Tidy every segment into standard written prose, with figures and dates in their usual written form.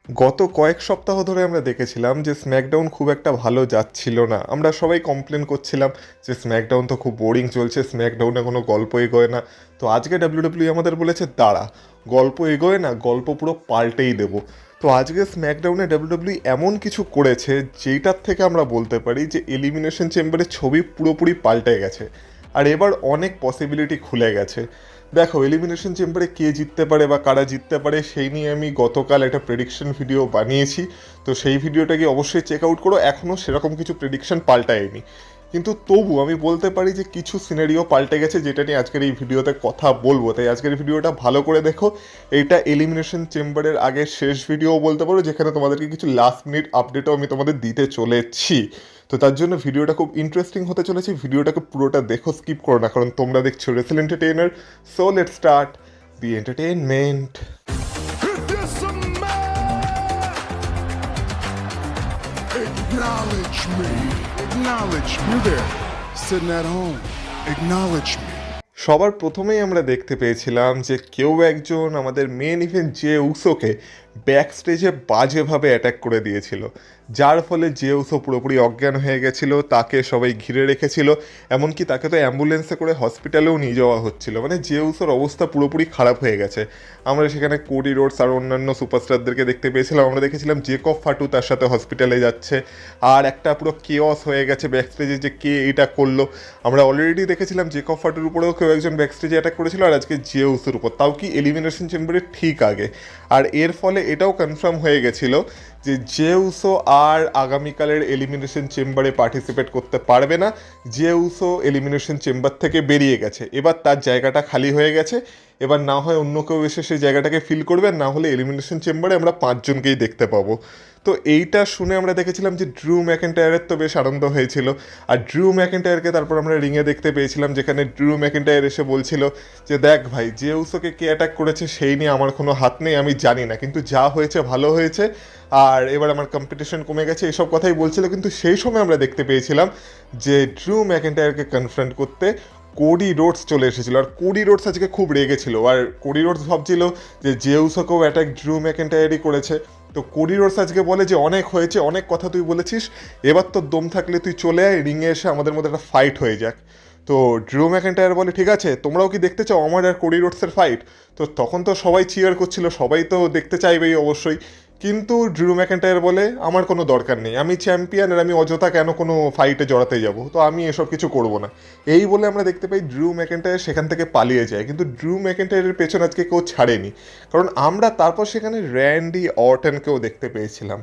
গত কয়েক সপ্তাহ ধরে আমরা দেখেছিলাম যে স্ম্যাকডাউন খুব একটা ভালো যাচ্ছিল না। আমরা সবাই কমপ্লেন করছিলাম যে স্ম্যাকডাউন তো খুব বোরিং চলছে, স্ম্যাকডাউনে কোনো গল্প এগোয় না। তো আজকে ডাব্লিউডাব্লিউ আমাদের বলেছে দাঁড়া, গল্প এগোয় না, গল্প পুরো পাল্টেই দেবো। তো আজকে স্ম্যাকডাউনে ডাব্লিউডাব্লিউ এমন কিছু করেছে যেটার থেকে আমরা বলতে পারি যে এলিমিনেশন চেম্বারের ছবি পুরোপুরি পাল্টে গেছে। আর এবার অনেক পসিবিলিটি খুলে গেছে। দেখো, এলিমিনেশন চেম্বারে কে জিততে পারে বা কারা জিততে পারে সেই নিয়ে আমি গতকাল একটা প্রেডিকশন ভিডিও বানিয়েছি। তো সেই ভিডিওটাকে অবশ্যই চেক আউট করো। এখনও সেরকম কিছু প্রেডিকশন পাল্টায়নি, কিন্তু তবু আমি বলতে পারি যে কিছু সিনারিও পাল্টে গেছে, যেটা নিয়ে আজকের এই ভিডিওতে কথা বলবো। তাই আজকের ভিডিওটা ভালো করে দেখো। এইটা এলিমিনেশন চেম্বারের আগে শেষ ভিডিও বলতে পারো, যেখানে তোমাদেরকে কিছু লাস্ট মিনিট আপডেটও আমি তোমাদের দিতে চলেছি। তো তার জন্য ভিডিওটা খুব ইন্টারেস্টিং হতে চলেছে। ভিডিওটাকে পুরোটা দেখো, স্কিপ করো না, কারণ তোমরা দেখছো Rachel entertainer. So let's start the entertainment. Acknowledge me. Acknowledge me. You there, sitting at home. Acknowledge me. সবার প্রথমেই আমরা দেখতে পেয়েছিলাম যে কেউ একজন আমাদের মেন ইভেন্ট জে উসোকে ব্যাক স্টেজে বাজেভাবে অ্যাটাক করে দিয়েছিল, যার ফলে জে উসো পুরোপুরি অজ্ঞান হয়ে গেছিল। তাকে সবাই ঘিরে রেখেছিল, এমনকি তাকে তো অ্যাম্বুলেন্সে করে হসপিটালেও নিয়ে যাওয়া হচ্ছিল। মানে জে উসোর অবস্থা পুরোপুরি খারাপ হয়ে গেছে। আমরা সেখানে কোডি রোডস আর অন্যান্য সুপারস্টারদেরকে দেখতে পেয়েছিলাম। আমরা দেখেছিলাম জেকব ফাটু তার সাথে হসপিটালে যাচ্ছে, আর একটা পুরো কেওস হয়ে গেছে ব্যাক স্টেজে যে কে এটা করলো। আমরা অলরেডি দেখেছিলাম জেকব ফাটুর উপরেও কেউ একজন ব্যাক স্টেজে অ্যাটাক করেছিল, আর আজকে জে উসোর উপর, তাও কি এলিমিনেশন চেম্বারের ঠিক আগে। আর এর ফলে এটাও কনফার্ম হয়ে গেছিল যে জে উসো আর আগামীকালের এলিমিনেশন চেম্বারে পার্টিসিপেট করতে পারবে না। জে উসো এলিমিনেশন চেম্বার থেকে বেরিয়ে গেছে, এবার তার জায়গাটা খালি হয়ে গেছে। এবার না হয় অন্য কেউ এসে সেই জায়গাটাকে ফিল করবে, না হলে এলিমিনেশন চেম্বারে আমরা 5 জনকেই দেখতে পাবো। তো এইটা শুনে আমরা দেখেছিলাম যে ড্রু ম্যাকেন্টায়ারের তো বেশ আনন্দ হয়েছিল। আর ড্রু ম্যাকেন্টায়ারকে তারপর আমরা রিংয়ে দেখতে পেয়েছিলাম, যেখানে ড্রু ম্যাকেন্টায়ার এসে বলছিল যে দেখ ভাই, যে উসোকে কে অ্যাটাক করেছে সেই নিয়ে আমার কোনো হাত নেই, আমি জানি না, কিন্তু যা হয়েছে ভালো হয়েছে, আর এবার আমার কম্পিটিশন কমে গেছে, এসব কথাই বলছিল। কিন্তু সেই সময় আমরা দেখতে পেয়েছিলাম যে ড্রু ম্যাকেন্টায়ারকে কনফ্রন্ট করতে কোডি রোডস চলে এসেছিল। আর কোডি রোডস আজকে খুব রেগেছিল, আর কোডি রোডস ভাবছিল যে জেউসোকেও অ্যাটাক ড্রু ম্যাকেন্টায়ারই করেছে। তো কোডি রোডস আজকে বলে যে অনেক হয়েছে, অনেক কথা তুই বলেছিস, এবার তোর দম থাকলে তুই চলে আয় রিংয়ে, এসে আমাদের মধ্যে একটা ফাইট হয়ে যাক। তো ড্রু ম্যাকেন্টায়ার বলে ঠিক আছে, তোমরাও কি দেখতে চাও আমার আর কোডি রোডসের ফাইট? তো তখন তো সবাই চিয়ার করছিল, সবাই তো দেখতে চাইবেই অবশ্যই। কিন্তু ড্রু ম্যাকেন্টায়ার বলে আমার কোনো দরকার নেই, আমি চ্যাম্পিয়ন, আর আমি অযথা কেন কোনো ফাইটে জড়াতে যাব, তো আমি এসব কিছু করব না। এই বলে আমরা দেখতে পাই ড্রু ম্যাকেন্টায়ার সেখান থেকে পালিয়ে যায়। কিন্তু ড্রু ম্যাকেন্টায়ারের পেছন আজকে কেউ ছাড়েনি, কারণ আমরা তারপর সেখানে র্যান্ডি অর্টনকেও দেখতে পেয়েছিলাম।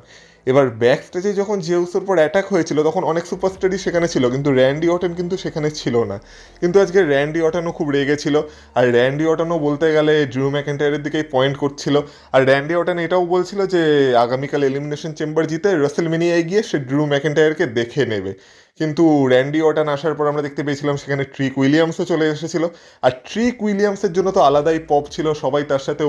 এবার ব্যাক স্টেজে যখন জেউসের পর অ্যাটাক হয়েছিল তখন অনেক সুপারস্টারই সেখানে ছিল, কিন্তু র্যান্ডি অর্টন কিন্তু সেখানে ছিল না। কিন্তু আজকে র্যান্ডি অর্টনও খুব রেগেছিল, আর র্যান্ডি অর্টনও বলতে গেলে ড্রু ম্যাকেন্টায়ারের দিকেই পয়েন্ট করছিল। আর র্যান্ডি অর্টন এটাও বলছিল যে আগামীকাল এলিমিনেশন চেম্বার জিতে রেসেলমেনিয়ায় গিয়ে সে ড্রু ম্যাকেন্টায়ারকে দেখে নেবে। কিন্তু র্যান্ডি অর্টন আসার পর আমরা দেখতে পেয়েছিলাম সেখানে ট্রিক উইলিয়ামসও চলে এসেছিল। আর ট্রিক উইলিয়ামসের জন্য তো আলাদাই পপ ছিল, সবাই তার সাথে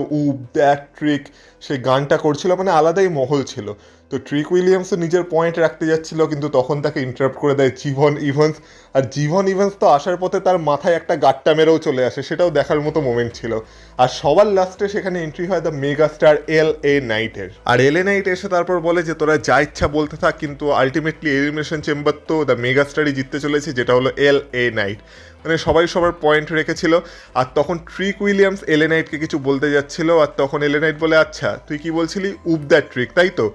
দ্যাট ট্রিক সেই গানটা করছিল, মানে আলাদাই মহল ছিল। তো ট্রিক উইলিয়ামসও নিজের পয়েন্ট রাখতে যাচ্ছিল, কিন্তু তখন তাকে ইন্টারাপ্ট করে দেয় জিভন ইভান্স। আর জিভন ইভান্স তো আসার পথে তার মাথায় একটা গাট্টা মেরেও চলে আসে, সেটাও দেখার মতো মোমেন্ট ছিল। আর সবার লাস্টে সেখানে এন্ট্রি হয় দ্য মেগা স্টার LA নাইটের। আর LA নাইট এসে তারপর বলে যে তোরা যা ইচ্ছা বলতে থাক, কিন্তু আলটিমেটলি এলিমিনেশন চেম্বার তো দ্য মেগা স্টারই জিততে চলেছে, যেটা হলো LA নাইট। মানে সবাই সবার পয়েন্ট রেখেছিল। আর তখন ট্রিক উইলিয়ামস LA নাইটকে কিছু বলতে যাচ্ছিল, আর তখন LA নাইট বলে আচ্ছা তুই কি বলছিলি, দ্যাট ট্রিক, তাই তো?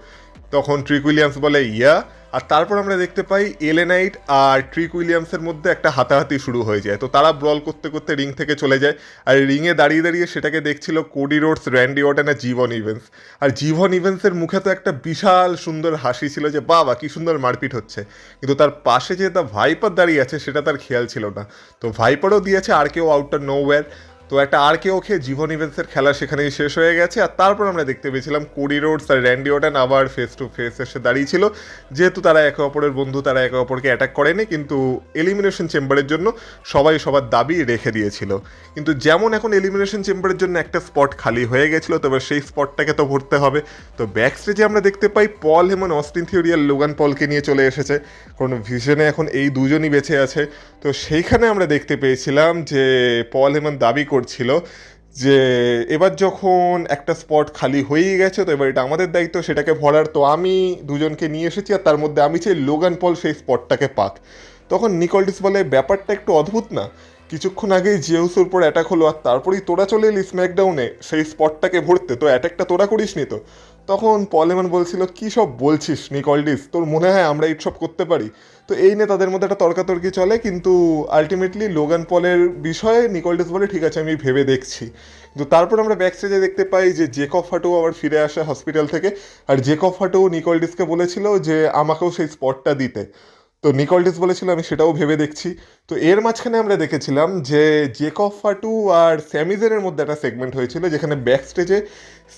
তখন ট্রিক উইলিয়ামস বলে ইয়া। আর তারপর আমরা দেখতে পাই LA নাইট আর ট্রিক উইলিয়ামসের মধ্যে একটা হাতাহাতি শুরু হয়ে যায়। তো তারা ব্রল করতে করতে রিং থেকে চলে যায়, আর রিংয়ে দাঁড়িয়ে দাঁড়িয়ে সেটাকে দেখছিল কোডি রোডস, র্যান্ডি অর্টন আর জিভন ইভেন্স। আর জিভন ইভেন্সের মুখে তো একটা বিশাল সুন্দর হাসি ছিল যে বাবা কি সুন্দর মারপিট হচ্ছে, কিন্তু তার পাশে যে দ্য ভাইপার দাঁড়িয়ে আছে সেটা তার খেয়াল ছিল না। তো ভাইপারও দিয়েছে আর কেউ আউট অফ নোওয়্যার। তো একটা আর কেউ খেয়ে জীবন ইভেন্টসের খেলা সেখানেই শেষ হয়ে গেছে। আর তারপর আমরা দেখতে পেয়েছিলাম কোডি রোডস আর র্যান্ডি অর্টন আবার ফেস টু ফেস এসে দাঁড়িয়েছিল, যেহেতু তারা একে অপরের বন্ধু, তারা একে অপরকে অ্যাটাক করেনি, কিন্তু এলিমিনেশন চেম্বারের জন্য সবাই সবার দাবি রেখে দিয়েছিল। কিন্তু যেমন এখন এলিমিনেশন চেম্বারের জন্য একটা স্পট খালি হয়ে গেছিলো, তবে সেই স্পটটাকে তো ভরতে হবে। তো ব্যাক স্টেজে আমরা দেখতে পাই পল হেমন, অস্টিন থিওরি আর লোগান পলকে নিয়ে চলে এসেছে, কারণ ভিশনে এখন এই দুজনই বেঁচে আছে। তো সেইখানে আমরা দেখতে পেয়েছিলাম যে পল হেমন দাবি করছিল যে এবার যখন একটা স্পট খালি হয়েই গেছে তো এবার এটা আমাদের দায়িত্ব সেটাকে ভরার। তো আমি দুজনকে নিয়ে এসেছি আর তার মধ্যে আমি চাই লোগান পল সেই স্পটটাকে পাক। তখন নিকোলডিস বলে ব্যাপারটা একটু অদ্ভুত না, কিছুক্ষণ আগেই জিউসের উপর অ্যাটাক হলো আর তারপরেই তোরা চলে এলি স্ম্যাকডাউনে সেই স্পটটাকে ভরতে, তো অ্যাটাকটা তোরা করিসনি তো। তখন পলেমান বলছিল কী সব বলছিস নিকোলডিস, তোর মনে হয় আমরা এইসব করতে পারি? তো এই নিয়ে তাদের মধ্যে একটা তর্কাতর্কি চলে, কিন্তু আলটিমেটলি লোগান পলের বিষয়ে নিকোলডিস বলে ঠিক আছে আমি ভেবে দেখছি। কিন্তু তারপর আমরা ব্যাক স্টেজে দেখতে পাই যে জেকব ফাটো আবার ফিরে আসে হসপিটাল থেকে, আর জেকব ফাটো নিকোলডিসকে বলেছিল যে আমাকেও সেই স্পটটা দিতে। তো নিকোলডিস বলেছিল আমি সেটাও ভেবে দেখছি। তো এর মাঝখানে আমরা দেখেছিলাম যে জেকব ফাটু আর স্যামিজেনের মধ্যে একটা সেগমেন্ট হয়েছিল যেখানে ব্যাক স্টেজে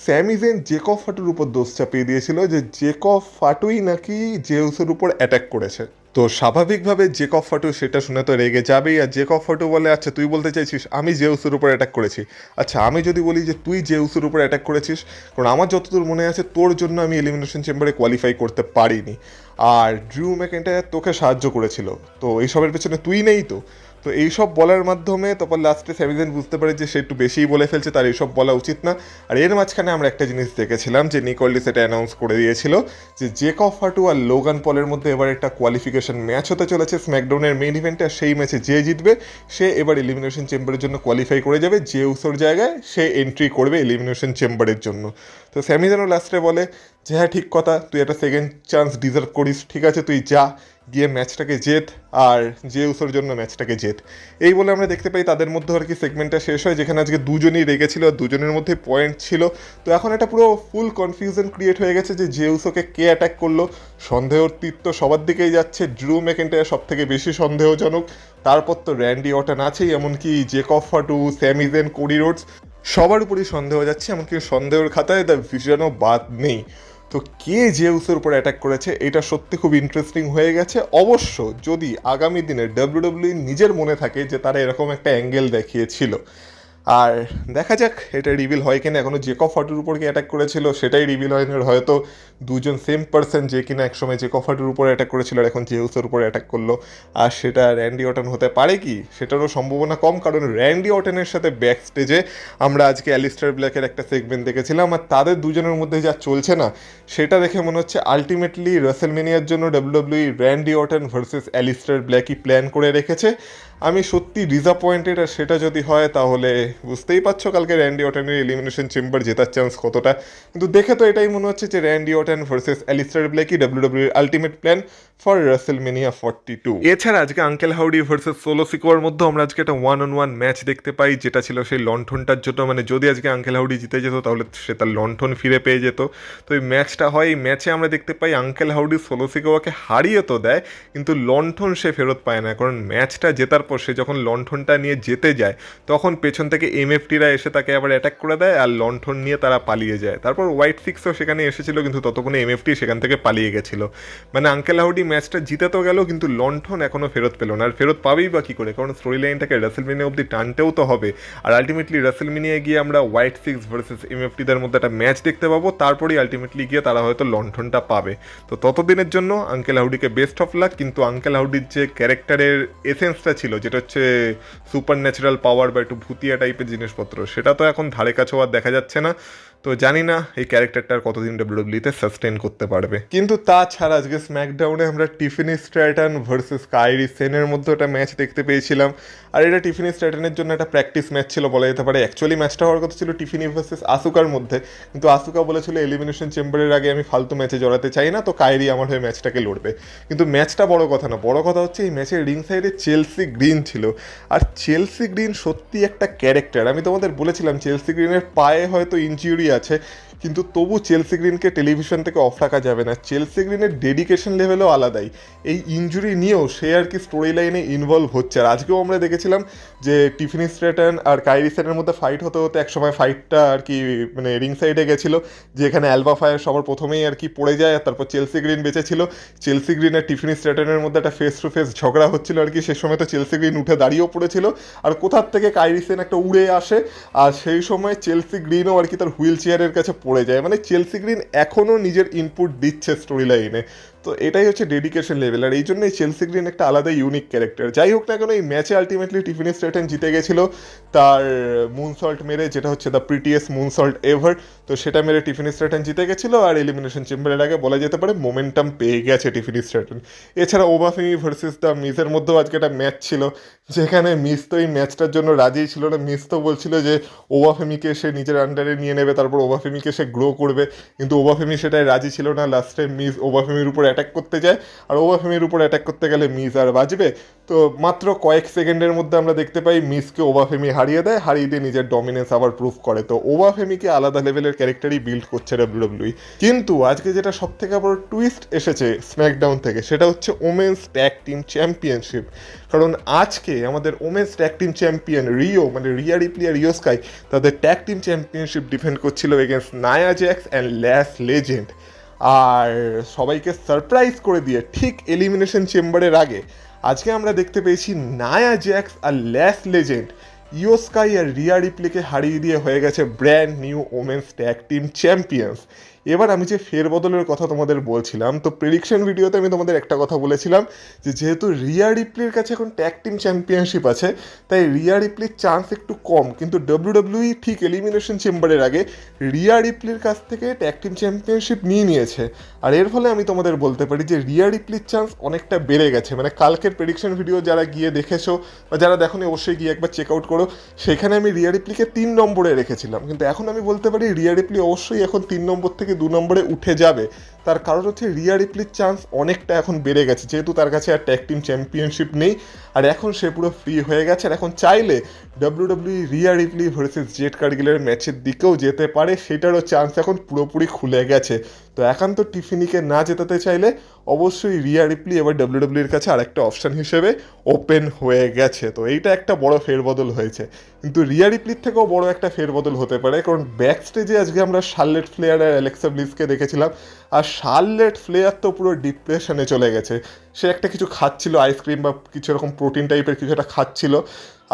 স্যামিজেন জেকব ফাটুর উপর দোষ চাপিয়ে দিয়েছিল যে জেকব ফাটুই নাকি জেউসের উপর অ্যাটাক করেছে। তো স্বাভাবিকভাবে জেকব ফাটু সেটা শুনে তো রেগে যাবেই, আর জেকব ফাটু বলে আচ্ছা তুই বলতে চাইছিস আমি জেউসের উপর অ্যাটাক করেছি? আচ্ছা আমি যদি বলি যে তুই জেউসের উপর অ্যাটাক করেছিস, কারণ আমার যতদূর মনে আছে তোর জন্য আমি এলিমিনেশন চেম্বারে কোয়ালিফাই করতে পারিনি আর ড্রু ম্যাকইন্টায়ার তোকে সাহায্য করেছিল, তো এইসবের পেছনে তুই নেই তো। তো এইসব বলার মাধ্যমে তারপর লাস্টে স্যামিজেন বুঝতে পারে যে সে একটু বেশিই বলে ফেলছে, তার এইসব বলা উচিত না। আর এর মাঝখানে আমরা একটা জিনিস দেখেছিলাম যে নিকোলডিস এটা অ্যানাউন্স করে দিয়েছিল যে জেকব ফাটু আর লোগান পলের মধ্যে এবার একটা কোয়ালিফিকেশন ম্যাচ হতে চলেছে স্ম্যাকডাউনের মেইন ইভেন্টে, আর সেই ম্যাচে যে জিতবে সে এবার এলিমিনেশন চেম্বারের জন্য কোয়ালিফাই করে যাবে, যে উসোর জায়গায় সে এন্ট্রি করবে এলিমিনেশন চেম্বারের জন্য। তো স্যামিজেনও লাস্টে বলে যে হ্যাঁ ঠিক কথা, তুই একটা সেকেন্ড চান্স ডিজার্ভ করিস, ঠিক আছে তুই যা গিয়ে ম্যাচটাকে জেত আর যে উসোর জন্য ম্যাচটাকে জেত। এই বলে আমরা দেখতে পাই তাদের মধ্যে আর কি সেগমেন্টটা শেষ হয়, যেখানে আজকে দুজনই রেগেছিল আর দুজনের মধ্যে পয়েন্ট ছিল। তো এখন একটা পুরো ফুল কনফিউশন ক্রিয়েট হয়ে গেছে যে জেউসোকে কে অ্যাটাক করলো, সন্দেহর তীর তো সবার দিকেই যাচ্ছে, ড্রু ম্যাকইন্টায়ার সব থেকে বেশি সন্দেহজনক, তারপর তো র্যান্ডি অর্টন আছেই, এমনকি জেকব ফাটু, স্যামিজেন, কোডি রোডস সবার উপরই সন্দেহ যাচ্ছে, এমনকি সন্দেহের খাতায় দ্য ভিশনও বাদ নেই। তো কে জেউসের উপর অ্যাটাক করেছে এটা সত্যি খুব ইন্টারেস্টিং হয়ে গেছে। অবশ্য যদি আগামী দিনে ডাব্লিউডাব্লিউ নিজের মনে থাকে যে তারা এরকম একটা অ্যাঙ্গেল দেখিয়েছিল, আর দেখা যাক এটা রিভিল হয় কিনা। এখনও জেকব ফাটুর উপর কি অ্যাটাক করেছিল সেটাই রিভিল হয়নি, হয়তো দুজন সেম পার্সন যে কিনা একসময় জেকব ফাটুর উপর অ্যাটাক করেছিল আর এখন জেউসের উপর অ্যাটাক করলো, আর সেটা র্যান্ডি অর্টন হতে পারে কি সেটারও সম্ভাবনা কম, কারণ র্যান্ডি অর্টনের সাথে ব্যাক স্টেজে আমরা আজকে অ্যালিস্টার ব্ল্যাকের একটা সেগমেন্ট দেখেছিলাম, আর তাদের দুজনের মধ্যে যা চলছে না সেটা দেখে মনে হচ্ছে আলটিমেটলি রাসেলমেনিয়ার জন্য W W Randy Orton versus Alistair ব্ল্যাকই প্ল্যান করে রেখেছে। আমি সত্যি ডিসঅ্যাপয়েন্টেড, আর সেটা যদি হয় তাহলে বুঝতেই পারছো কালকে র্যান্ডি অর্টনের এলিমিনেশন চেম্বার জেতার চান্স কতটা। কিন্তু দেখে তো এটাই মনে হচ্ছে যে র্যান্ডি অর্টন ভার্সেস অ্যালিস্টার ব্ল্যাকই W W ultimate plan for WrestleMania 42। এছাড়া আজকে Uncle Howdy versus Solo Sikoa মধ্যে আমরা আজকে একটা 1-on-1 ম্যাচ দেখতে পাই, যেটা ছিল সেই লণ্ঠনটার জন্য, মানে যদি আজকে আঙ্কেল হাউডি জিতে যেত তাহলে সে তার লণ্ঠন ফিরে পেয়ে যেত। তো এই ম্যাচটা হয়, এই ম্যাচে আমরা দেখতে পাই আঙ্কেল হাউডি সোলো সিকোয়াকে হারিয়ে তো দেয় কিন্তু লণ্ঠন সে ফেরত পায় না, কারণ ম্যাচটা জেতার পর সে যখন লণ্ঠনটা নিয়ে যেতে যায় তখন পেছন থেকে এমএফটিরা এসে তাকে আবার অ্যাটাক করে দেয় আর লণ্ঠন নিয়ে তারা পালিয়ে যায়। তারপর হোয়াইট সিক্সও সেখানে এসেছিল কিন্তু ততক্ষণে এমএফটি সেখান থেকে পালিয়ে গেছিলো। মানে আঙ্কেল হাউডি ম্যাচটা জিতে তো গেল কিন্তু লণ্ঠন এখনও ফেরত পেল না, আর ফেরত পাবেই বা কী করে, কারণ স্টোরি লাইনটাকে রাসেলমেনিয়া অবধি টানতেও তো হবে। আর আলটিমেটলি রাসেলমেনিয়ায় গিয়ে আমরা হোয়াইট সিক্স ভার্সেস এমএফটিদের মধ্যে একটা ম্যাচ দেখতে পাবো, তারপরেই আলটিমেটলি গিয়ে তারা হয়তো লণ্ঠনটা পাবে। তো ততদিনের জন্য আঙ্কেল হাউডিকে বেস্ট অফ লাক। কিন্তু আঙ্কেল হাউডির যে ক্যারেক্টারের এসেন্সটা ছিল, যেটা হচ্ছে সুপার ন্যাচারাল পাওয়ার বা একটু ভুতিয়া টাইপের জিনিসপত্র, সেটা তো এখন ধারে কাছেও আর দেখা যাচ্ছে না। তো জানি না এই ক্যারেক্টারটার কতদিন ডাব্লিউডাব্লিউতে সাস্টেন করতে পারবে। কিন্তু তাছাড়া আজকে স্ম্যাকডাউনে আমরা টিফিনি স্ট্র্যাটন ভার্সেস কাইরি সেনের মধ্যে একটা ম্যাচ দেখতে পেয়েছিলাম, আর এটা টিফিনি স্ট্র্যাটনের জন্য একটা প্র্যাকটিস ম্যাচ ছিল বলা যেতে পারে। অ্যাকচুয়ালি ম্যাচটা হওয়ার কথা ছিল টিফিনি ভার্সেস আসুকার মধ্যে, কিন্তু আসুকা বলেছিল এলিমিনেশন চেম্বারের আগে আমি ফালতু ম্যাচে জড়াতে চাই না, তো কাইরি আমার হয়ে ম্যাচটাকে লড়বে। কিন্তু ম্যাচটা বড় কথা না, বড় কথা হচ্ছে এই ম্যাচের রিং সাইডে চেলসি গ্রিন ছিল, আর চেলসি গ্রিন সত্যি একটা ক্যারেক্টার। আমি তোমাদের বলেছিলাম চেলসি গ্রিনের পায়ে হয়তো ইনজুরি আছে, কিন্তু তবু চেলসি গ্রিনকে টেলিভিশন থেকে অফ রাখা যাবে না। চেলসি গ্রিনের ডেডিকেশন লেভেলও আলাদাই, এই ইনজুরি নিয়েও সে আর কি স্টোরি লাইনে ইনভলভ হচ্ছে। আর আজকেও আমরা দেখেছিলাম যে টিফিনি স্ট্র্যাটন আর কাইরি সেনের মধ্যে ফাইট হতে হতে একসময় ফাইটটা আর কি মানে রিং সাইডে গেছিলো, যেখানে অ্যালবা ফায়ার সবার প্রথমেই আর কি পড়ে যায়, আর তারপর চেলসি গ্রিন বেঁচে ছিল। চেলসি গ্রিন আর টিফিনি স্ট্র্যাটনের মধ্যে একটা ফেস টু ফেস ঝগড়া হচ্ছিল আর কি, সে সময় তো চেলসি গ্রিন উঠে দাঁড়িয়েও পড়েছিল, আর কোথার থেকে কাইরি সেন একটা উড়ে আসে, আর সেই সময় চেলসি গ্রিনও আর কি তার হুইল চেয়ারের কাছে পড়ে যায়। মানে চেলসি গ্রিন এখনও নিজের ইনপুট দিচ্ছে স্টোরি লাইনে। তো এটাই হচ্ছে ডেডিকেশন লেভেল, আর এই জন্যই চেলসি গ্রিন একটা আলাদা ইউনিক ক্যারেক্টার। যাই হোক না কেন, এই ম্যাচে আলটিমেটলি টিফিনি স্ট্র্যাটন জিতে গেছিলো তার মুনসল্ট মেরে, যেটা হচ্ছে দ্য প্রিটিয়েস্ট মুনসল্ট এভার। তো সেটা মেরে টিফিনি স্ট্র্যাটন জিতে গেছিলো, আর এলিমিনেশন চেম্বারের আগে বলা যেতে পারে মোমেন্টাম পেয়ে গেছে টিফিনি স্ট্র্যাটন। এছাড়া ওবাফেমি ভার্সেস দ্য মিজের মধ্যেও আজকে একটা ম্যাচ ছিল, যেখানে মিস তো এই ম্যাচটার জন্য রাজিই ছিল না। মিস তো বলছিল যে ওবাফেমিকে সে নিজের আন্ডারে নিয়ে নেবে, তারপর ওবাফেমিকে সে গ্রো করবে, কিন্তু ওবাফেমি সেটাই রাজি ছিল না। লাস্টে মিস ওবাফেমির উপর অ্যাটাক করতে যায়, আর ওবাফেমির উপর অ্যাটাক করতে গেলে মিস আর বাজবে। তো মাত্র কয়েক সেকেন্ডের মধ্যে আমরা দেখতে পাই মিসকে ওবাফেমি হারিয়ে দেয়, হারিয়ে দিয়ে নিজের ডমিনেন্স আবার প্রুফ করে। তো ওবাফেমিকে আলাদা লেভেলের ক্যারেক্টারই বিল্ড করছে ডাব্লিউডাব্লিউই। কিন্তু আজকে যেটা সব থেকে বড় টুইস্ট এসেছে স্ম্যাকডাউন থেকে, সেটা হচ্ছে ওমেন্স ট্যাগ টিম চ্যাম্পিয়নশিপ। কারণ আজকে আমাদের women's tag team champion Rio, মানে রিয়া রিপ্লি আর রিও স্কাই, তাদের ট্যাগ টিম চ্যাম্পিয়নশিপ ডিফেন্ড করছিল এগেনস্ট নায়া জ্যাক্স অ্যান্ড ল্যাশ লেজেন্ড। আর সবাইকে সারপ্রাইজ করে দিয়ে ঠিক এলিমিনেশন চেম্বারের আগে আজকে আমরা দেখতে পেয়েছি নায়া জ্যাক্স আর ল্যাশ লেজেন্ড ইও স্কাই আর রিয়া রিপ্লিকে হারিয়ে দিয়ে হয়ে গেছে brand new women's tag team champions. এবার আমি যে ফেরবদলের কথা তোমাদের বলছিলাম, তো প্রেডিকশন ভিডিওতে আমি তোমাদের একটা কথা বলেছিলাম যে যেহেতু রিয়া রিপ্লির কাছে এখন ট্যাগ টিম চ্যাম্পিয়নশিপ আছে, তাই রিয়া রিপ্লির চান্স একটু কম। কিন্তু ডাব্লিউডাব্লিউই ঠিক এলিমিনেশন চেম্বারের আগে রিয়া রিপ্লির কাছ থেকে ট্যাগ টিম চ্যাম্পিয়নশিপ নিয়ে নিয়েছে। আর এর ফলে আমি তোমাদের বলতে পারি যে রিয়া রিপ্লির চান্স অনেকটা বেড়ে গেছে। মানে কালকের প্রেডিকশন ভিডিও যারা গিয়ে দেখেছো বা যারা দেখোনি অবশ্যই গিয়ে একবার চেক আউট করো, সেখানে আমি রিয়া রিপ্লিকে 3 নম্বরে রেখেছিলাম, কিন্তু এখন আমি বলতে পারি রিয়া রিপ্লি অবশ্যই এখন 3 নম্বর থেকে 2 নম্বরে উঠে যাবে। তার কারণ হচ্ছে রিয়া রিপ্লির চান্স অনেকটা এখন বেড়ে গেছে, যেহেতু তার কাছে আর ট্যাগ টিম চ্যাম্পিয়নশিপ নেই, আর এখন সে পুরো ফ্রি হয়ে গেছে। আর এখন চাইলে W W Rhea Ripley versus Jade কার্গিলের ম্যাচের দিকেও যেতে পারে, সেটারও চান্স এখন পুরোপুরি খুলে গেছে। তো একান্ত টিফিনিকে না জেতাতে চাইলে অবশ্যই রিয়া রিপ্লি এবার ডাব্লিউডাব্লিউর কাছে আরেকটা অপশান হিসেবে ওপেন হয়ে গেছে। তো এইটা একটা বড় ফেরবদল হয়েছে, কিন্তু রিয়া রিপ্লির থেকেও বড় একটা ফেরবদল হতে পারে, কারণ ব্যাক স্টেজে আজকে আমরা শার্লেট ফ্লেয়ার আর অ্যালেক্সা ব্লিসকে দেখেছিলাম, আর শার্লেট ফ্লেয়ার তো পুরো ডিপ্রেশনে চলে গেছে। সে একটা কিছু খাচ্ছিল, আইসক্রিম বা কিছু এরকম প্রোটিন টাইপের কিছু একটা খাচ্ছিল,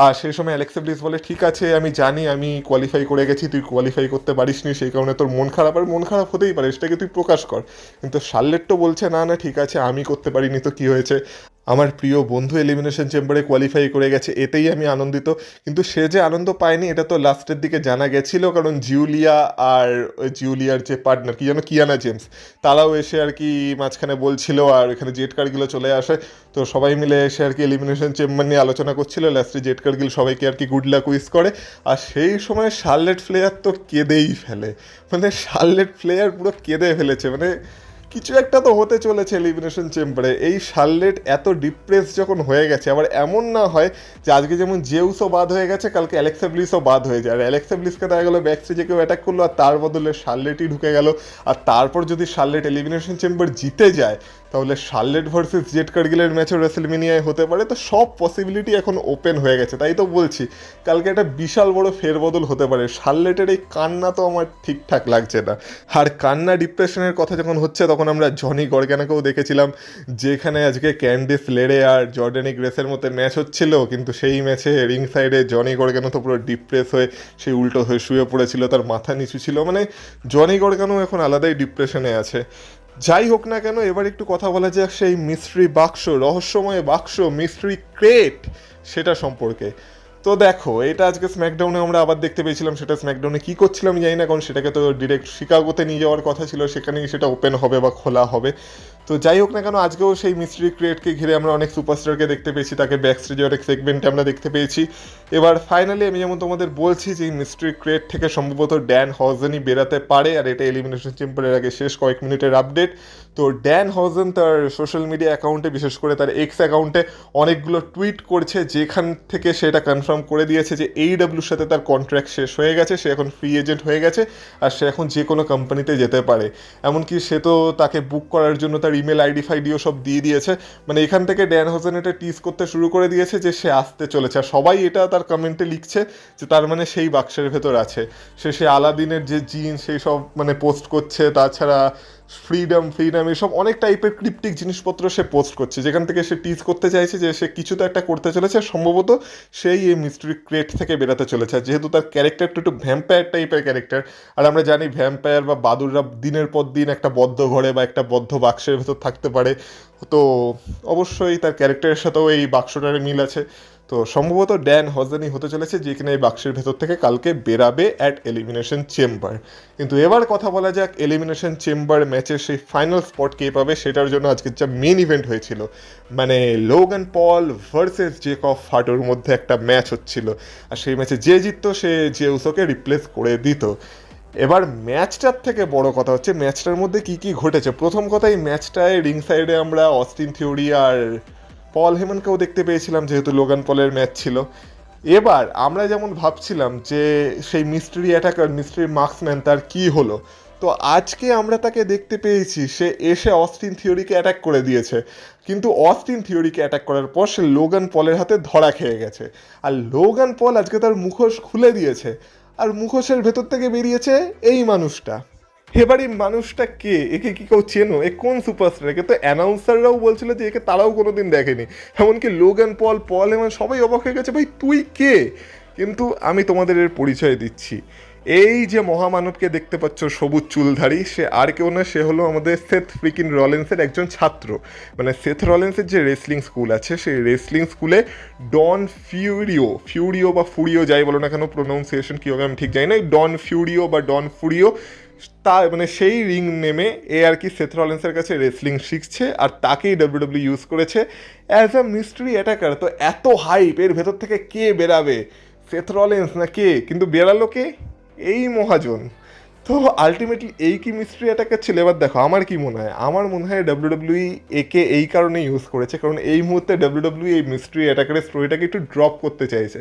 আর সেই সময় অ্যালেক্সা ব্লিস বলে ঠিক আছে আমি জানি আমি কোয়ালিফাই করে গেছি, তুই কোয়ালিফাই করতে পারিসনি, সেই কারণে তোর মন খারাপ। আর মন খারাপ হতেই পারে, সেটাকে তুই প্রকাশ কর। কিন্তু শার্লেট তো বলছে না না ঠিক আছে আমি করতে পারিনি তো কী হয়েছে, আমার প্রিয় বন্ধু এলিমিনেশন চেম্বারে কোয়ালিফাই করে গেছে, এতেই আমি আনন্দিত। কিন্তু সে যে আনন্দ পায়নি এটা তো লাস্টের দিকে জানা গেছিল, কারণ জিউলিয়া আর জিউলিয়ার যে পার্টনার কি যেন কিয়ানা জেমস, তারাও এসে আর কি মাঝখানে বলছিল, আর এখানে জেড কার্গিলও চলে আসে। তো সবাই মিলে এসে আর কি এলিমিনেশন চেম্বার নিয়ে আলোচনা করছিল, লাস্টে জেড কার্গিল সবাইকে আর কি গুড লাক উইশ করে। আর সেই সময় শার্লেট ফ্লেয়ার তো কেঁদেই ফেলে, মানে শার্লেট ফ্লেয়ার পুরো কেঁদে ফেলেছে, মানে কিছু একটা তো হতে চলেছে এলিমিনেশন চেম্বারে। এই শার্লেট এত ডিপ্রেস যখন হয়ে গেছে, আবার এমন না হয় যে আজকে যেমন জেউসও বাদ হয়ে গেছে, কালকে অ্যালেক্সা ব্লিসও বাদ হয়ে যায়, আর অ্যালেক্সা ব্লিসকে দেখা গেলো ব্যাক স্টেজে কেউ অ্যাটাক করলো আর তার বদলে শার্লেটই ঢুকে গেল। আর তারপর যদি শার্লেট এলিমিনেশন চেম্বার জিতে যায়, তাহলে শার্লেট ভার্সেস জেড কার্গিলের ম্যাচও রেসেলমেনিয়ায় হতে পারে। তো সব পসিবিলিটি এখন ওপেন হয়ে গেছে, তাই তো বলছি কালকে একটা বিশাল বড় ফেরবদল হতে পারে। শার্লেটের এই কান্না তো আমার ঠিকঠাক লাগছে না। আর কান্না ডিপ্রেশনের কথা যখন হচ্ছে, তখন আমরা জনি গর্গানাকেও দেখেছিলাম, যেখানে আজকে ক্যান্ডিস লেরে আর জর্ডানি গ্রেসের মধ্যে ম্যাচ হচ্ছিল, কিন্তু সেই ম্যাচে রিং সাইডে জনি গর্গানো তো পুরো ডিপ্রেস হয়ে সেই উল্টো হয়ে শুয়ে পড়েছিল, তার মাথা নিচু ছিল। মানে জনি গর্গানো এখন আলাদাই ডিপ্রেশনে আছে। যাই হোক না কেন, এবার একটু কথা বলা যাক সেই মিস্ট্রি বাক্স, রহস্যময় বাক্স, মিস্ট্রি ক্রেট, সেটা সম্পর্কে। তো দেখো, এটা আজকে স্ম্যাকডাউনে আমরা আবার দেখতে পেয়েছিলাম। সেটা স্ম্যাকডাউনে কী করছিলাম জানি না, কারণ সেটাকে তো ডিরেক্ট শিকাগোতে নিয়ে যাওয়ার কথা ছিল, সেখানেই সেটা ওপেন হবে বা খোলা হবে। তো যাই হোক না কেন, আজকেও সেই মিস্ট্রি ক্রিয়েটকে ঘিরে আমরা অনেক সুপারস্টারকে দেখতে পেয়েছি, তাকে ব্যাক স্টেজে অনেক সেগমেন্টে আমরা দেখতে পেয়েছি। এবার ফাইনালি আমি যেমন তোমাদের বলছি যে এই মিস্ট্রি ক্রিয়েট থেকে সম্ভবত ড্যান হজেনই বেরাতে পারে, আর এটা এলিমিনেশন চেম্বারের আগে শেষ কয়েক মিনিটের আপডেট। তো ড্যান হজেন তার সোশ্যাল মিডিয়া অ্যাকাউন্টে, বিশেষ করে তার এক্স অ্যাকাউন্টে অনেকগুলো টুইট করছে, যেখান থেকে সেটা কনফার্ম করে দিয়েছে যে AEWর সাথে তার কন্ট্রাক্ট শেষ হয়ে গেছে, সে এখন ফ্রি এজেন্ট হয়ে গেছে, আর সে এখন যে কোনো কোম্পানিতে যেতে পারে। এমনকি সে তো তাকে বুক করার জন্য তার ইমেল আইডি ফাইডিও সব দিয়ে দিয়েছে। মানে এখান থেকে ড্যান হোসেন এটা টিজ করতে শুরু করে দিয়েছে যে সে আসতে চলেছে, আর সবাই এটা তার কমেন্টে লিখছে যে তার মানে সেই বাক্সের ভেতর আছে। সে আলাদিনের যে জিন সেই সব মানে পোস্ট করছে, তাছাড়া ফ্রিডম এসব অনেক টাইপের ক্রিপ্টিক জিনিসপত্র সে পোস্ট করছে, যেখান থেকে সে টিজ করতে চাইছে যে সে কিছু তো একটা করতে চলেছে, সম্ভবত সেই এই মিস্ট্রি ক্রেট থেকে বেরোতে চলেছে। আর যেহেতু তার ক্যারেক্টারটা একটু ভ্যাম্পায়ার টাইপের ক্যারেক্টার, আর আমরা জানি ভ্যাম্পায়ার বা বাদুররা দিনের পর দিন একটা বদ্ধ ঘরে বা একটা বদ্ধ বাক্সের ভেতর থাকতে পারে, তো অবশ্যই তার ক্যারেক্টারের সাথেও এই বাক্সটার মিল আছে। তো সম্ভবত ড্যান হজনি হতে চলেছে যে কিনা এই বাক্সের ভেতর থেকে কালকে বেরাবে অ্যাট এলিমিনেশন চেম্বার। কিন্তু এবার কথা বলা যাক এলিমিনেশন চেম্বার ম্যাচের সেই ফাইনাল স্পট কে পাবে, সেটার জন্য আজকের যা মেন ইভেন্ট হয়েছিল, মানে লোগান পল ভার্সেস জেকব ফাটোর মধ্যে একটা ম্যাচ হচ্ছিল, আর সেই ম্যাচে যে জিততো সে জেউসোকে রিপ্লেস করে দিত। এবার ম্যাচটার থেকে বড় কথা হচ্ছে ম্যাচটার মধ্যে কি কি ঘটেছে। প্রথম কথা, এই ম্যাচটায় রিং সাইডে আমরা অস্টিন থিওরি আর পল হেমনকেও দেখতে পেয়েছিলাম, যেহেতু লোগান পলের ম্যাচ ছিল। এবার আমরা যেমন ভাবছিলাম যে সেই মিস্ট্রি অ্যাটাকার, মিস্ট্রি মার্কসম্যান, তার কি হলো, তো আজকে আমরা তাকে দেখতে পেয়েছি সে এসে অস্টিন থিওরিকে অ্যাটাক করে দিয়েছে। কিন্তু অস্টিন থিওরিকে অ্যাটাক করার পর সে লোগান পলের হাতে ধরা খেয়ে গেছে, আর লোগান পল আজকে তার মুখোশ খুলে দিয়েছে, আর মুখোশের ভেতর থেকে বেরিয়েছে এই মানুষটা। এবার এই মানুষটা কে? একে কি কেউ চেনো? এ কোন সুপারস্টার? একে তো অ্যানাউন্সাররাও বলছিল যে একে তারাও কোনোদিন দেখেনি, এমনকি লোগান পল, পল এমন সবাই অবাক হয়ে গেছে, ভাই তুই কে? কিন্তু আমি তোমাদের এর পরিচয় দিচ্ছি। এই যে মহামানবকে দেখতে পাচ্ছ সবুজ চুলধারী, সে আর কেউ না, সে হলো আমাদের সেথ ফ্রিকিন রলিন্সের একজন ছাত্র। মানে সেথ রলিন্সের যে রেসলিং স্কুল আছে, সেই রেসলিং স্কুলে ডন ফিউরিও বা ফুরিও যাই বলো না কেন, প্রোনাউন্সিয়েশন কী হবে আমি ঠিক জানি না, ডন ফিউরিও বা ডন ফুরিও, তা মানে সেই রিং নেমে এ আর কি সেথ রলিন্সের কাছে রেসলিং শিখছে, আর তাকেই ডাব্লিউডাব্লিউ ইউজ করেছে অ্যাজ আ মিস্ট্রি অ্যাটাকার। তো এত হাইপ, এর ভেতর থেকে কে বেরাবে, সেথ রলিন্স না কে? কিন্তু বেরালো কে? এই মহাজন। তো আলটিমেটলি এই কি মিস্ট্রি অ্যাটাকার ছিল? এবার দেখো আমার কি মনে হয়, আমার মনে হয় ডাব্লিউডাব্লিউ একে এই কারণে ইউজ করেছে, কারণ এই মুহূর্তে ডাব্লিউডাব্লিউ এই মিস্ট্রি অ্যাটাকারের স্টোরিটাকে একটু ড্রপ করতে চাইছে।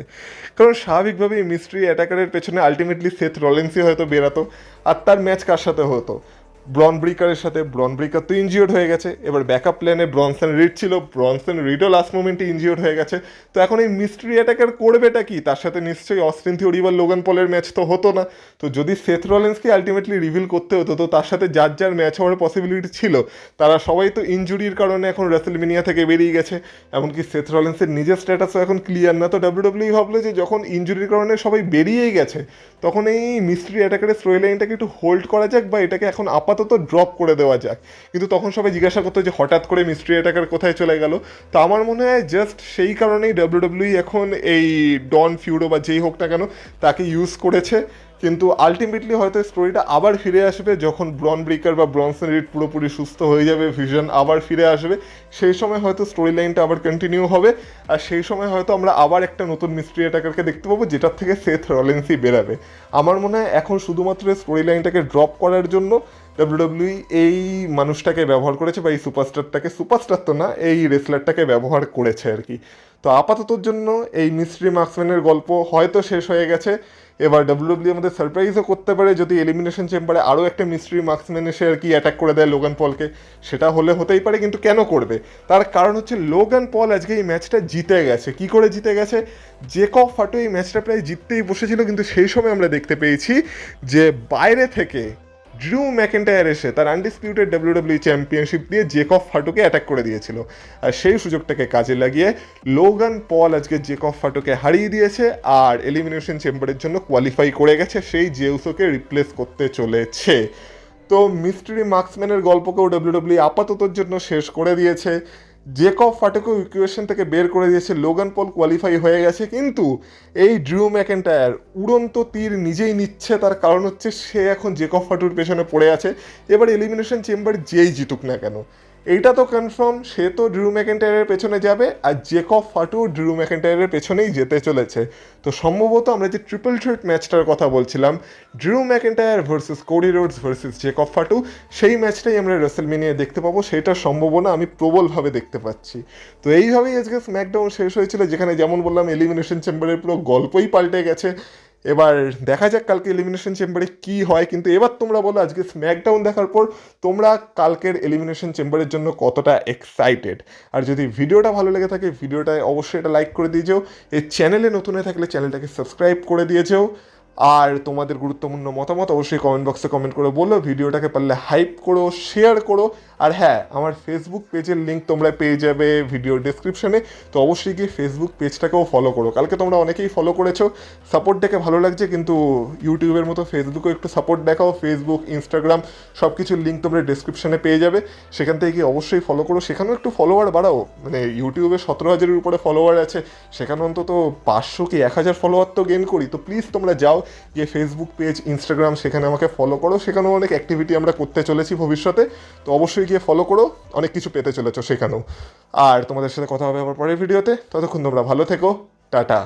কারণ স্বাভাবিকভাবে এই মিস্ট্রি অ্যাটাকারের পেছনে আলটিমেটলি সেথ রলিন্সই হয়তো বেরাতো, আর তার ম্যাচ কার সাথে হতো? ব্রন ব্রিকারের সাথে। ব্রন ব্রিকার তো ইনজিওর্ড হয়ে গেছে, এবার ব্যাকআপ প্ল্যানে ব্রনসন রিড ছিল, ব্রনসন রিডও লাস্ট মোমেন্টে ইনজিওর্ড হয়ে গেছে। তো এখন এই মিস্ট্রি অ্যাটাকার করবেটা কি? তার সাথে নিশ্চয়ই অস্টিন থিওরি বা লোগান পলের ম্যাচ তো হতো না। তো যদি সেথ রলিন্সকে আলটিমেটলি রিভিল করতে হতো, তো তার সাথে যার যার ম্যাচ হওয়ার পসিবিলিটি ছিল তারা সবাই তো ইনজুরির কারণে এখন রেসলমেনিয়া থেকে বেরিয়ে গেছে। এমনকি সেথ রলিন্সের নিজের স্ট্যাটাসও এখন ক্লিয়ার না। তো ডাব্লিউডাব্লিউ ভাবলো যে যখন ইনজুরির কারণে সবাই বেরিয়েই গেছে, তখন এই মিস্ট্রি অ্যাটাকারের স্টোরি লাইনটাকে একটু হোল্ড করা যাক, বা এটাকে এখন আপাতত ড্রপ করে দেওয়া যাক। কিন্তু তখন সবাই জিজ্ঞাসা করতো যে হঠাৎ করে মিস্ট্রি অ্যাটাকার কোথায় চলে গেল। তো আমার মনে হয় জাস্ট সেই কারণেই ডাব্লিউডাব্লিউ এখন এই ডন ফিউরো বা যেই হোক না কেন তাকে ইউজ করেছে। কিন্তু আলটিমেটলি হয়তো স্টোরিটা আবার ফিরে আসবে যখন ব্রন ব্রেকার বা ব্রনসন রিড পুরোপুরি সুস্থ হয়ে যাবে, ভিশন আবার ফিরে আসবে, সেই সময় হয়তো স্টোরি লাইনটা আবার কন্টিনিউ হবে, আর সেই সময় হয়তো আমরা আবার একটা নতুন মিস্ট্রি অ্যাটাকারকে দেখতে পাবো, যেটার থেকে সেথ রলিন্সই বেরাবে। আমার মনে হয় এখন শুধুমাত্র স্টোরি লাইনটাকে ড্রপ করার জন্য ডাব্লিউডাব্লিউ এই মানুষটাকে ব্যবহার করেছে, বা এই সুপারস্টারটাকে, সুপারস্টার তো না, এই রেসলারটাকে ব্যবহার করেছে আর কি। তো আপাততর জন্য এই মিস্ট্রি মার্কসম্যানের গল্প হয়তো শেষ হয়ে গেছে। এবার ডাব্লিউডাব্লিউ আমাদের সারপ্রাইজও করতে পারে যদি এলিমিনেশন চেম্বারে আরও একটা মিস্ট্রি মার্কসম্যান এসে আর কি অ্যাটাক করে দেয় লোগান পলকে। সেটা হলে হতেই পারে, কিন্তু কেন করবে? তার কারণ হচ্ছে লোগান পল আজকে এই ম্যাচটা জিতে গেছে। কি করে জিতে গেছে? জেকব ফাটো এই ম্যাচটা প্রায় জিততেই বসেছিল, কিন্তু সেই সময় আমরা দেখতে পেয়েছি যে বাইরে থেকে ড্রু ম্যাকেন্টায়ার এসে তার আনডিসপিউটেড ডাব্লিউডাব্লিউ চ্যাম্পিয়নশিপ দিয়ে জেকব ফাটোকে অ্যাটাক করে দিয়েছিল, আর সেই সুযোগটাকে কাজে লাগিয়ে লোগান পল আজকে জেকব ফাটোকে হারিয়ে দিয়েছে, আর এলিমিনেশন চেম্বারের জন্য কোয়ালিফাই করে গেছে, সেই জেউসোকে রিপ্লেস করতে চলেছে। তো মিস্ট্রি মার্কসম্যানের গল্পকেও ডাব্লিউডাব্লিউ আপাততর জন্য শেষ করে দিয়েছে। জেকব ফাটোকে ইকুয়েশন থেকে বের করে দিয়েছে, লোগান পল কোয়ালিফাই হয়ে গেছে, কিন্তু এই ড্রু ম্যাকেন্টায়ার উড়ন্ত তীর নিজেই নিচ্ছে। তার কারণ হচ্ছে সে এখন জেকব ফাটুর পেছনে পড়ে আছে। এবার এলিমিনেশন চেম্বার যেই জিতুক না কেন, এইটা তো কনফার্ম সে তো ড্রু ম্যাকেন্টায়ারের পেছনে যাবে, আর জেকব ফাটু ড্রু ম্যাকেন্টায়ারের পেছনেই যেতে চলেছে। তো সম্ভবত আমরা যে ট্রিপল থ্রেট ম্যাচটার কথা বলছিলাম, Drew McIntyre versus Cody Rhodes versus Jacob Fatu, সেই ম্যাচটাই আমরা রেসলমেনিয়ায় দেখতে পাবো, সেটার সম্ভাবনা আমি প্রবলভাবে দেখতে পাচ্ছি। তো এইভাবেই আজকে স্ম্যাকডাউন শেষ হয়েছিল, যেখানে যেমন বললাম এলিমিনেশন চেম্বারের পুরো গল্পই পাল্টে গেছে। এবার দেখা যাক কালকে এলিমিনেশন চেম্বারে কি হয়। কিন্তু এবার তোমরা বলো আজকে স্ম্যাকডাউন দেখার পর তোমরা কালকের এলিমিনেশন চেম্বারের জন্য কতটা এক্সাইটেড? আর যদি ভিডিওটা ভালো লেগে থাকে ভিডিওটায় অবশ্যই এটা লাইক করে দিয়ে যেও, এই চ্যানেলে নতুন হয়ে থাকলে চ্যানেলটাকে সাবস্ক্রাইব করে দিয়ে যেও। আর তোমাদের গুরুত্বপূর্ণ মতামত অবশ্যই কমেন্ট বক্সে কমেন্ট করে বলো, ভিডিওটাকে পারলে হাইপ করো, শেয়ার করো। আর হ্যাঁ, আমার ফেসবুক পেজের লিঙ্ক তোমরা পেয়ে যাবে ভিডিও ডিসক্রিপশনে, তো অবশ্যই গিয়ে ফেসবুক পেজটাকেও ফলো করো। কালকে তোমরা অনেকেই ফলো করেছো, সাপোর্ট দেখে ভালো লাগছে, কিন্তু ইউটিউবের মতো ফেসবুকেও একটু সাপোর্ট দেখাও। ফেসবুক, ইনস্টাগ্রাম সব কিছুর লিঙ্ক তোমরা ডিসক্রিপশনে পেয়ে যাবে, সেখান থেকে গিয়ে অবশ্যই ফলো করো। সেখানেও একটু ফলোয়ার বাড়াও, মানে ইউটিউবে 17,000-এর উপরে ফলোয়ার আছে, সেখানে অন্তত 500 কি 1,000 ফলোয়ার তো গেন করি। তো প্লিজ তোমরা যাও গিয়ে ফেসবুক পেজ, ইনস্টাগ্রাম, সেখানে আমাকে ফলো করো। সেখানেও অনেক অ্যাক্টিভিটি আমরা করতে চলেছি ভবিষ্যতে, তো অবশ্যই গিয়ে ফলো করো, অনেক কিছু পেতে চলেছো সেখানেও। আর তোমাদের সাথে কথা হবে আবার পরের ভিডিওতে, ততক্ষণ তোমরা ভালো থেকো, টাটা।